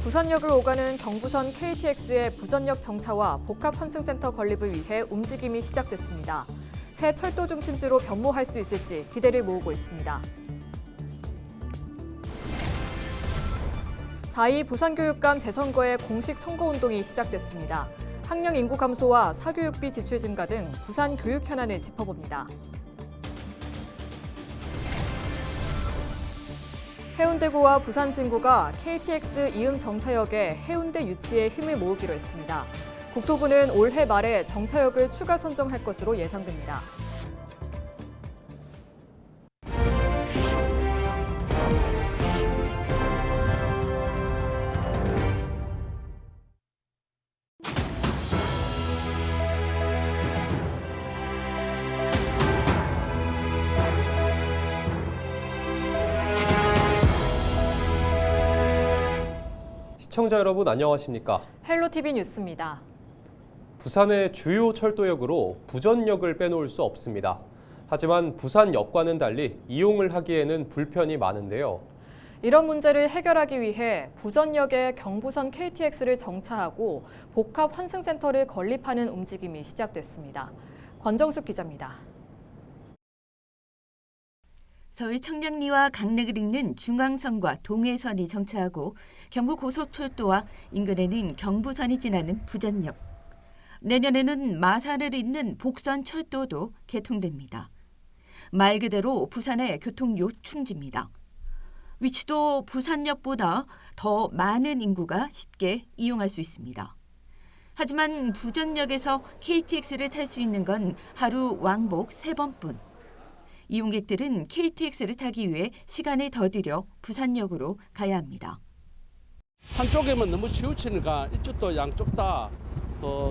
부산역을 오가는 경부선 KTX의 부전역 정차와 복합 환승센터 건립을 위해 움직임이 시작됐습니다. 새 철도 중심지로 변모할 수 있을지 기대를 모으고 있습니다. 4.2 부산교육감 재선거의 공식 선거운동이 시작됐습니다. 학령 인구 감소와 사교육비 지출 증가 등 부산 교육 현안을 짚어봅니다. 해운대구와 부산 진구가 KTX 이음 정차역에 해운대 유치에 힘을 모으기로 했습니다. 국토부는 올해 말에 정차역을 추가 선정할 것으로 예상됩니다. 시청자 여러분 안녕하십니까? 헬로티비 뉴스입니다. 부산의 주요 철도역으로 부전역을 빼놓을 수 없습니다. 하지만 부산역과는 달리 이용을 하기에는 불편이 많은데요. 이런 문제를 해결하기 위해 부전역에 경부선 KTX를 정차하고 복합 환승센터를 건립하는 움직임이 시작됐습니다. 권정숙 기자입니다. 서울 청량리와 강릉을 잇는 중앙선과 동해선이 정차하고 경부고속철도와 인근에는 경부선이 지나는 부전역. 내년에는 마산을 잇는 복선철도도 개통됩니다. 말 그대로 부산의 교통 요충지입니다. 위치도 부산역보다 더 많은 인구가 쉽게 이용할 수 있습니다. 하지만 부전역에서 KTX를 탈 수 있는 건 하루 왕복 3번뿐. 이용객들은 KTX를 타기 위해 시간을 더 들여 부산역으로 가야 합니다. 한쪽에만 너무 치우치니까 이쪽도 양쪽 다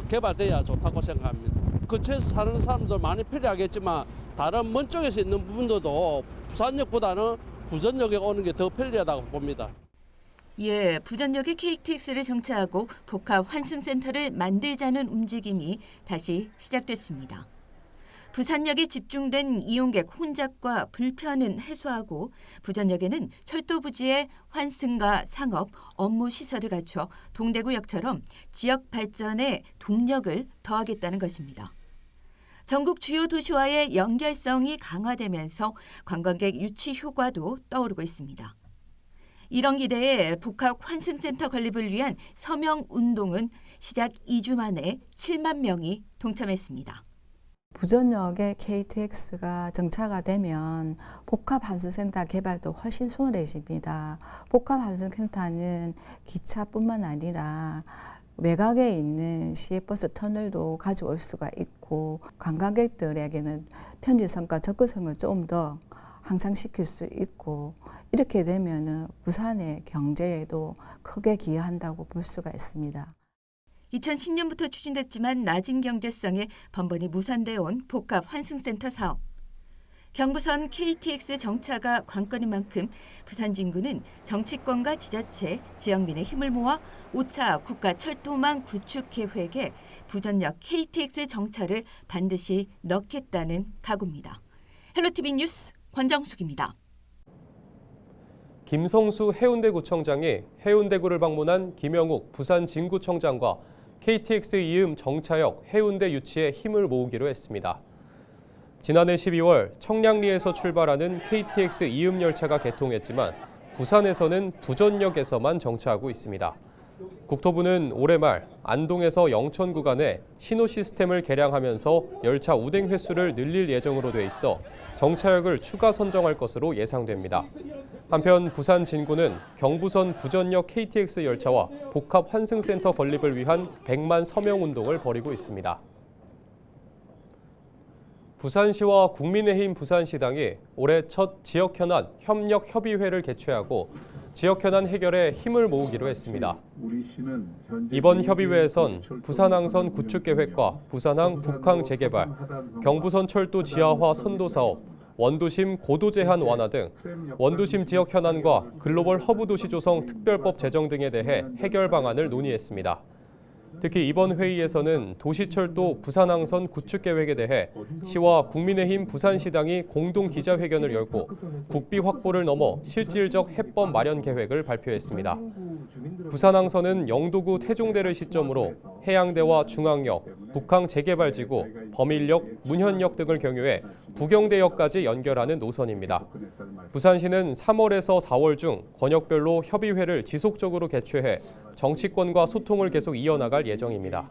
개발돼야 좋다고 생각합니다. 근처에서 사는 사람들 많이 편리하겠지만 다른 먼 쪽에서 있는 부분들도 부산역보다는 부전역에 오는 게 더 편리하다고 봅니다. 예, 부전역에 KTX를 정차하고 복합 환승센터를 만들자는 움직임이 다시 시작됐습니다. 부산역에 집중된 이용객 혼잡과 불편은 해소하고 부전역에는 철도 부지에 환승과 상업, 업무 시설을 갖춰 동대구역처럼 지역 발전에 동력을 더하겠다는 것입니다. 전국 주요 도시와의 연결성이 강화되면서 관광객 유치 효과도 떠오르고 있습니다. 이런 기대에 복합 환승센터 건립을 위한 서명 운동은 시작 2주 만에 7만 명이 동참했습니다. 부전역에 KTX가 정차가 되면 복합환승센터 개발도 훨씬 수월해집니다. 복합환승센터는 기차뿐만 아니라 외곽에 있는 시외버스 터널도 가져올 수가 있고 관광객들에게는 편리성과 접근성을 좀 더 향상시킬 수 있고 이렇게 되면 부산의 경제에도 크게 기여한다고 볼 수가 있습니다. 2010년부터 추진됐지만 낮은 경제성에 번번이 무산되어 온 복합 환승센터 사업. 경부선 KTX 정차가 관건인 만큼 부산 진구는 정치권과 지자체, 지역민의 힘을 모아 5차 국가철도망 구축 계획에 부전역 KTX 정차를 반드시 넣겠다는 각오입니다. 헬로티비 뉴스 권정숙입니다. 김성수 해운대구청장이 해운대구를 방문한 김영욱 부산 진구청장과 KTX 이음 정차역 해운대 유치에 힘을 모으기로 했습니다. 지난해 12월 청량리에서 출발하는 KTX 이음 열차가 개통했지만 부산에서는 부전역에서만 정차하고 있습니다. 국토부는 올해 말 안동에서 영천 구간에 신호 시스템을 개량하면서 열차 운행 횟수를 늘릴 예정으로 돼 있어 정차역을 추가 선정할 것으로 예상됩니다. 한편 부산 진구는 경부선 부전역 KTX 열차와 복합 환승센터 건립을 위한 100만 서명 운동을 벌이고 있습니다. 부산시와 국민의힘 부산시당이 올해 첫 지역현안 협력협의회를 개최하고 지역현안 해결에 힘을 모으기로 했습니다. 이번 협의회에선 부산항선 구축계획과 부산항 북항 재개발, 경부선 철도 지하화 선도 사업, 원도심 고도 제한 완화 등 원도심 지역 현안과 글로벌 허브 도시 조성 특별법 제정 등에 대해 해결 방안을 논의했습니다. 특히 이번 회의에서는 도시철도 부산항선 구축 계획에 대해 시와 국민의힘 부산시당이 공동 기자회견을 열고 국비 확보를 넘어 실질적 해법 마련 계획을 발표했습니다. 부산항선은 영도구 태종대를 시점으로 해양대와 중앙역, 북항 재개발지구, 범일역, 문현역 등을 경유해 부경대역까지 연결하는 노선입니다. 부산시는 3월에서 4월 중 권역별로 협의회를 지속적으로 개최해 정치권과 소통을 계속 이어나갈 예정입니다.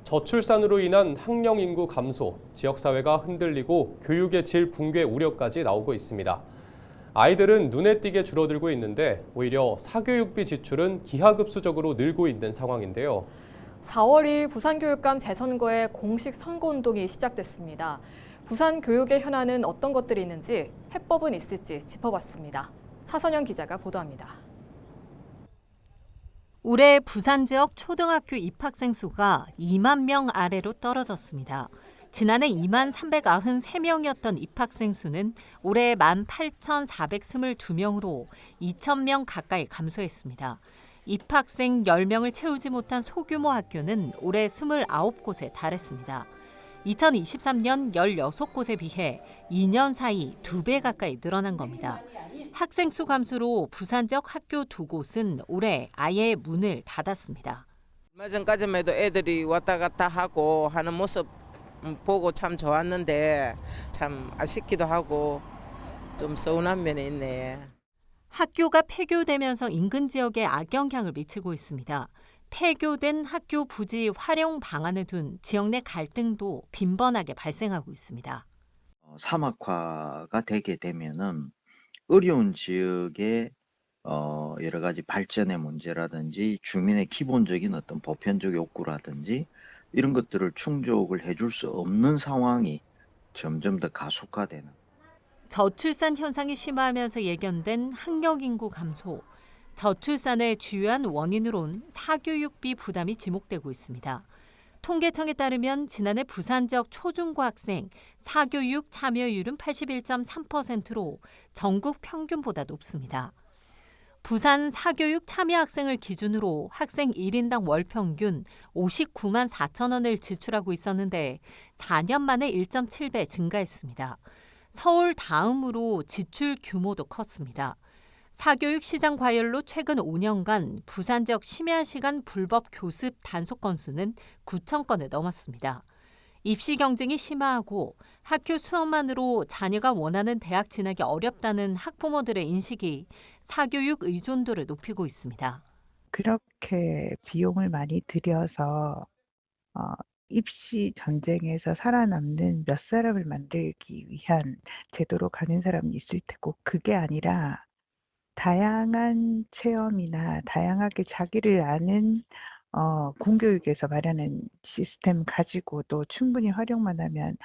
저출산으로 인한 학령 인구 감소, 지역사회가 흔들리고 교육의 질 붕괴 우려까지 나오고 있습니다. 아이들은 눈에 띄게 줄어들고 있는데 오히려 사교육비 지출은 기하급수적으로 늘고 있는 상황인데요. 4월 2일 부산교육감 재선거의 공식 선거운동이 시작됐습니다. 부산 교육의 현안은 어떤 것들이 있는지, 해법은 있을지 짚어봤습니다. 사선영 기자가 보도합니다. 올해 부산 지역 초등학교 입학생 수가 2만 명 아래로 떨어졌습니다. 지난해 2만 393명이었던 입학생 수는 올해 18,422명으로 2,000명 가까이 감소했습니다. 입학생 10명을 채우지 못한 소규모 학교는 올해 29곳에 달했습니다. 2023년 16곳에 비해 2년 사이 2배 가까이 늘어난 겁니다. 학생 수 감소로 부산 지역 학교 2곳은 올해 아예 문을 닫았습니다. 얼마 전까지만 해도 애들이 왔다 갔다 하고 하는 모습 보고 참 좋았는데 참 아쉽기도 하고 좀 서운한 면이 있네. 학교가 폐교되면서 인근 지역에 악영향을 미치고 있습니다. 폐교된 학교 부지 활용 방안을 둔 지역 내 갈등도 빈번하게 발생하고 있습니다. 사막화가 되게 되면은 어려운 지역의 여러 가지 발전의 문제라든지 주민의 기본적인 어떤 보편적 욕구라든지 이런 것들을 충족을 해줄 수 없는 상황이 점점 더 가속화되는. 저출산 현상이 심화하면서 예견된 학령 인구 감소. 저출산의 주요한 원인으론 사교육비 부담이 지목되고 있습니다. 통계청에 따르면 지난해 부산 지역 초중고 학생 사교육 참여율은 81.3%로 전국 평균보다 높습니다. 부산 사교육 참여 학생을 기준으로 학생 1인당 월 평균 59만 4천 원을 지출하고 있었는데 4년 만에 1.7배 증가했습니다. 서울 다음으로 지출 규모도 컸습니다. 사교육 시장 과열로 최근 5년간 부산 지역 심야 시간 불법 교습 단속 건수는 9천 건을 넘었습니다. 입시 경쟁이 심화하고 학교 수업만으로 자녀가 원하는 대학 진학이 어렵다는 학부모들의 인식이 사교육 의존도를 높이고 있습니다. 그렇게 비용을 많이 들여서 입시 전쟁에서 살아남는 몇 사람을 만들기 위한 제도로 가는 사람이 있을 테고 그게 아니라 다양한 체험이나 다양하게 자기를 아는 공교육에서 마련한 시스템 가지고도 충분히 활용만 하면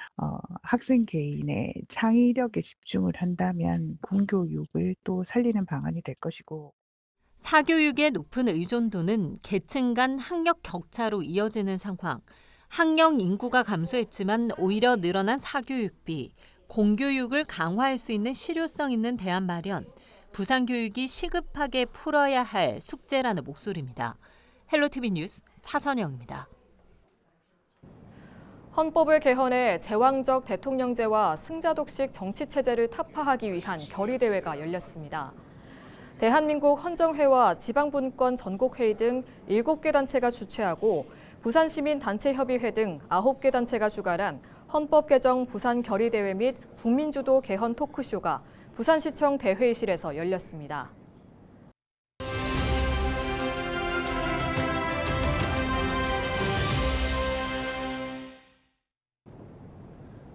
학생 개인의 창의력에 집중을 한다면 공교육을 또 살리는 방안이 될 것이고. 사교육의 높은 의존도는 계층 간 학력 격차로 이어지는 상황. 학령 인구가 감소했지만 오히려 늘어난 사교육비, 공교육을 강화할 수 있는 실효성 있는 대안 마련, 부산교육이 시급하게 풀어야 할 숙제라는 목소리입니다. 헬로티비 뉴스 차선영입니다. 헌법을 개헌해 제왕적 대통령제와 승자독식 정치체제를 타파하기 위한 결의대회가 열렸습니다. 대한민국 헌정회와 지방분권 전국회의 등 7개 단체가 주최하고 부산시민단체협의회 등 9개 단체가 주관한 헌법 개정 부산 결의대회 및 국민주도 개헌 토크쇼가 부산시청 대회의실에서 열렸습니다.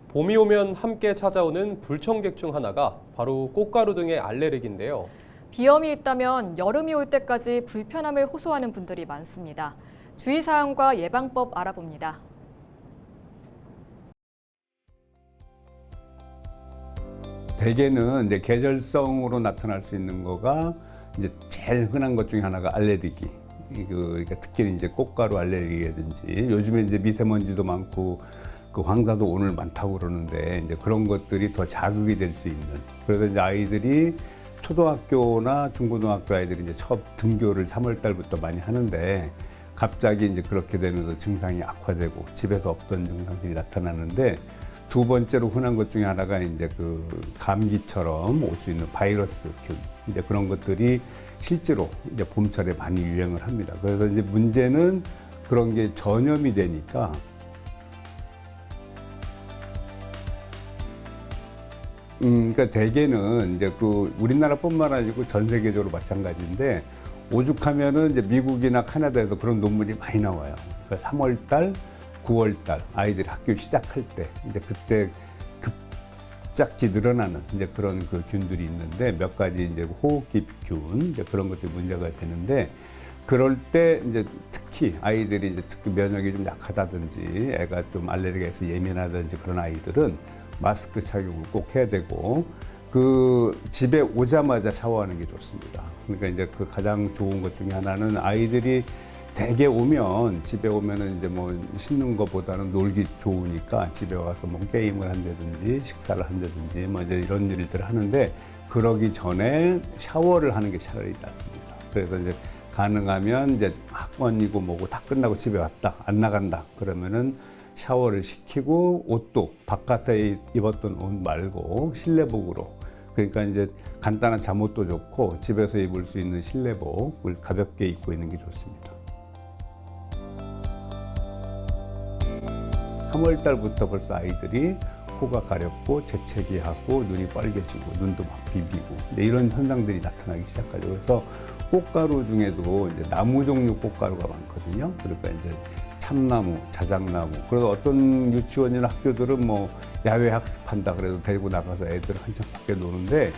봄이 오면 함께 찾아오는 불청객 중 하나가 바로 꽃가루 등의 알레르기인데요. 비염이 있다면 여름이 올 때까지 불편함을 호소하는 분들이 많습니다. 주의사항과 예방법 알아봅니다. 대개는 이제 계절성으로 나타날 수 있는 거가 이제 제일 흔한 것 중에 하나가 알레르기. 그러니까 특히 이제 꽃가루 알레르기라든지 요즘에 이제 미세먼지도 많고 그 황사도 오늘 많다고 그러는데 이제 그런 것들이 더 자극이 될 수 있는. 그래서 이제 아이들이 초등학교나 중고등학교 아이들이 이제 첫 등교를 3월 달부터 많이 하는데 갑자기 이제 그렇게 되면서 증상이 악화되고 집에서 없던 증상들이 나타나는데 두 번째로 흔한 것 중에 하나가 이제 그 감기처럼 올 수 있는 바이러스균 이제 그런 것들이 실제로 이제 봄철에 많이 유행을 합니다. 그래서 이제 문제는 그런 게 전염이 되니까 그러니까 대개는 이제 그 우리나라뿐만 아니고 전 세계적으로 마찬가지인데 오죽하면은 이제 미국이나 카나다에서 그런 논문이 많이 나와요. 그러니까 3월 달, 9월 달 아이들이 학교 시작할 때 이제 그때 급작지 늘어나는 이제 그런 그 균들이 있는데 몇 가지 이제 호흡기균 이제 그런 것들이 문제가 되는데 그럴 때 이제 특히 아이들이 이제 특히 면역이 좀 약하다든지 애가 좀 알레르기가 있어 예민하다든지 그런 아이들은 마스크 착용을 꼭 해야 되고 그 집에 오자마자 샤워하는 게 좋습니다. 그러니까 이제 그 가장 좋은 것 중에 하나는 아이들이 대개 오면 집에 오면은 이제 뭐 씻는 것보다는 놀기 좋으니까 집에 와서 뭐 게임을 한다든지 식사를 한다든지 뭐 이제 이런 일들을 하는데 그러기 전에 샤워를 하는 게 차라리 낫습니다. 그래서 이제 가능하면 이제 학원이고 뭐고 다 끝나고 집에 왔다 안 나간다 그러면은 샤워를 시키고 옷도 바깥에 입었던 옷 말고 실내복으로 그러니까 이제 간단한 잠옷도 좋고 집에서 입을 수 있는 실내복을 가볍게 입고 있는 게 좋습니다. 3월 달부터 벌써 아이들이 코가 가렵고 재채기하고 눈이 빨개지고 눈도 막 비비고 이런 현상들이 나타나기 시작하죠. 그래서 꽃가루 중에도 이제 나무 종류 꽃가루가 많거든요. 그러니까 이제 참나무, 자작나무. 그래서 어떤 유치원이나 학교들은 뭐 야외 학습한다 그래도 데리고 나가서 애들 한참 밖에 노는데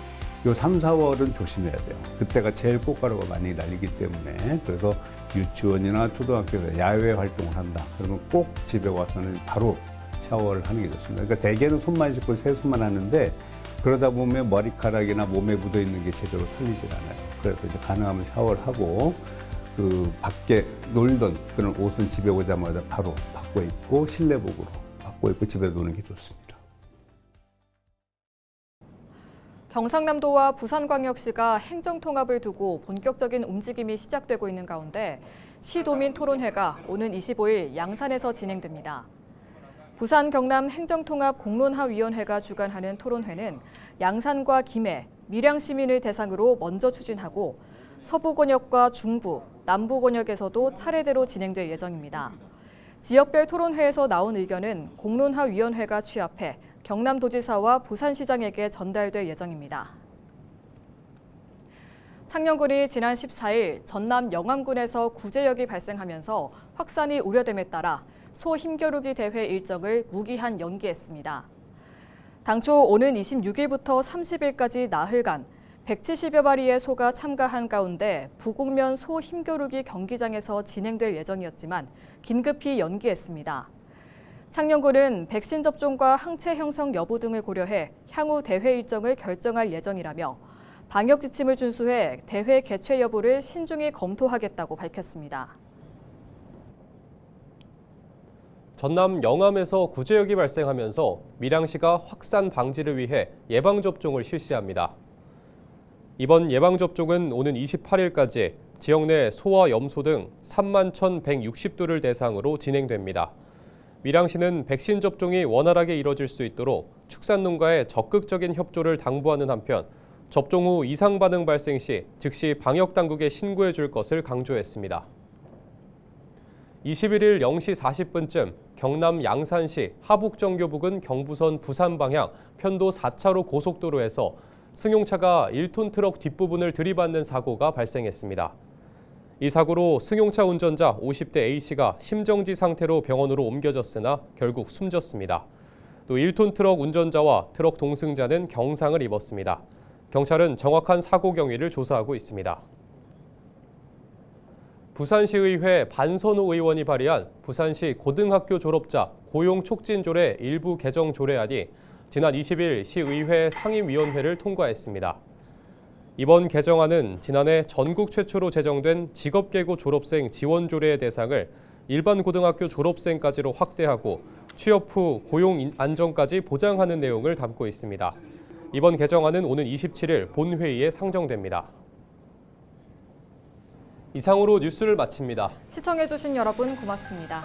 요 3, 4월은 조심해야 돼요. 그때가 제일 꽃가루가 많이 날리기 때문에 그래서 유치원이나 초등학교에서 야외 활동을 한다. 그러면 꼭 집에 와서는 바로 샤워를 하는 게 좋습니다. 그러니까 대개는 손만 씻고 세수만 하는데 그러다 보면 머리카락이나 몸에 묻어 있는 게 제대로 털리질 않아요. 그래서 이제 가능하면 샤워를 하고 그 밖에 놀던 그런 옷은 집에 오자마자 바로 바꿔 입고 실내복으로 바꿔 입고 집에 노는 게 좋습니다. 경상남도와 부산광역시가 행정통합을 두고 본격적인 움직임이 시작되고 있는 가운데 시도민 토론회가 오는 25일 양산에서 진행됩니다. 부산 경남 행정통합 공론화위원회가 주관하는 토론회는 양산과 김해, 밀양 시민을 대상으로 먼저 추진하고 서부권역과 중부, 남부권역에서도 차례대로 진행될 예정입니다. 지역별 토론회에서 나온 의견은 공론화위원회가 취합해 경남도지사와 부산시장에게 전달될 예정입니다. 창녕군이 지난 14일 전남 영암군에서 구제역이 발생하면서 확산이 우려됨에 따라 소 힘겨루기 대회 일정을 무기한 연기했습니다. 당초 오는 26일부터 30일까지 나흘간 170여 마리의 소가 참가한 가운데 부곡면 소 힘겨루기 경기장에서 진행될 예정이었지만 긴급히 연기했습니다. 창녕군은 백신 접종과 항체 형성 여부 등을 고려해 향후 대회 일정을 결정할 예정이라며 방역 지침을 준수해 대회 개최 여부를 신중히 검토하겠다고 밝혔습니다. 전남 영암에서 구제역이 발생하면서 밀양시가 확산 방지를 위해 예방접종을 실시합니다. 이번 예방접종은 오는 28일까지 지역 내 소와 염소 등 31,160두를 대상으로 진행됩니다. 밀양시는 백신 접종이 원활하게 이뤄질 수 있도록 축산농가의 적극적인 협조를 당부하는 한편 접종 후 이상 반응 발생 시 즉시 방역당국에 신고해 줄 것을 강조했습니다. 21일 0시 40분쯤 경남 양산시 하북정교 부근 경부선 부산 방향 편도 4차로 고속도로에서 승용차가 1톤 트럭 뒷부분을 들이받는 사고가 발생했습니다. 이 사고로 승용차 운전자 50대 A씨가 심정지 상태로 병원으로 옮겨졌으나 결국 숨졌습니다. 또 1톤 트럭 운전자와 트럭 동승자는 경상을 입었습니다. 경찰은 정확한 사고 경위를 조사하고 있습니다. 부산시의회 반선호 의원이 발의한 부산시 고등학교 졸업자 고용 촉진 조례 일부 개정 조례안이 지난 20일 시의회 상임위원회를 통과했습니다. 이번 개정안은 지난해 전국 최초로 제정된 직업계고 졸업생 지원 조례의 대상을 일반 고등학교 졸업생까지로 확대하고 취업 후 고용 안정까지 보장하는 내용을 담고 있습니다. 이번 개정안은 오는 27일 본회의에 상정됩니다. 이상으로 뉴스를 마칩니다. 시청해주신 여러분 고맙습니다.